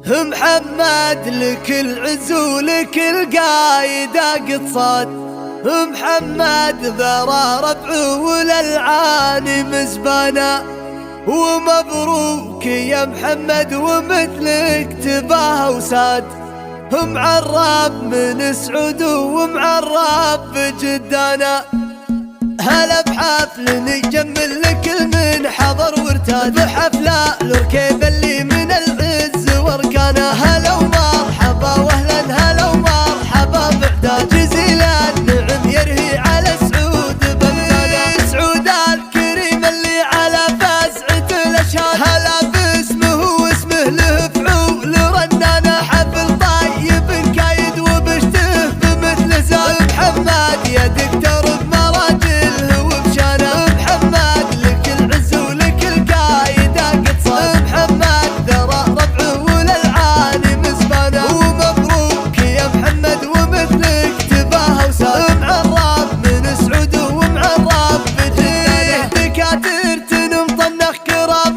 محمد لك العز ولك القايدة قد صاد. محمد ذرى ربعه وللعاني مزبانا، ومبروك يا محمد ومثلك تباهى وساد. معرب من سعود ومعرب بجدانا، هلا بحفل نجمل لكل من حضر وارتاد، بحفلة الركيب اللي من العز واركانا. هلا ومرحبا واهلا هلا ومرحبا بعداد، جزيل النعم يرهي على سعود بغدانا. سعود الكريم اللي على فزعة الاشهاد، هلا باسمه واسمه له فعول رنانا. حفل طيب كايد وبشته بمثل زاد، محمد يا دكتور بمراجله وبشانا. محمد لك العز ولك القايدة قد صاد. محمد ذرى ربعه وللعاني مزبانا، ومبروك يا محمد ومثلك تباهى وساد. معرب من سعود ومعرب بجدانا، دكاترة مطنخ كرام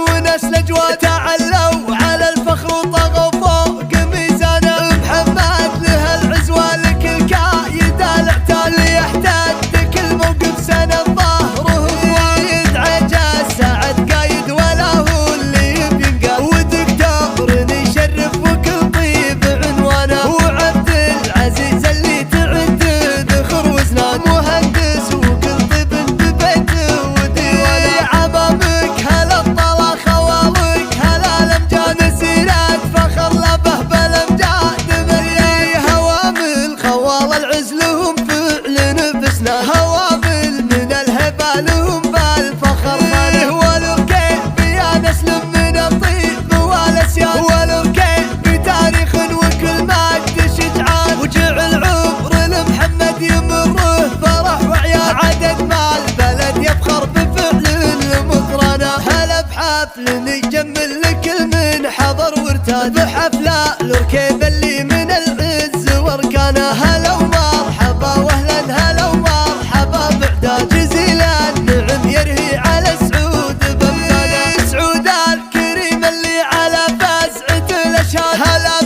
ونسل اجواد، تعلوا على الفخر وطغوا فوق ميزانا. محمد له العز ولك القايدة الاعتال، يحتد كل موقف سنة ظهره وايد. عجز سعد قايد ولا هو اللي بينقال، ودكتور يشرف وكل طيب عنوانه. وعبد العزيز اللي تعد ذخر وزنان، مهندس وكل طيب ببيته وديوانه. عمامك هلا الطلا خوالك هلا الامجاد، مسيرات فخر لبه بالامجاد مليان. هوامل خوال العز لهم فعل بسنان، هوامل من الهبه لهم بالفخر خانه. والركيب يا نسل من الطيب والاسياد، والركيب بتاريخ وكل مجد شجعان. وجعل عمر لمحمد يمره فرح وعياد، عدد ما البلد يفخر بفعل المقرنة. هلا بحفل نجمل لكل من حضر وارتاد، بحفلة الركيب اللي من العز واركانا. هلا ومرحبا واهلا هلا ومرحبا بعداد، جزيل النعم يرهي على سعود بغدانا. سعود الكريم اللي على فزعة الاشهاد، هلا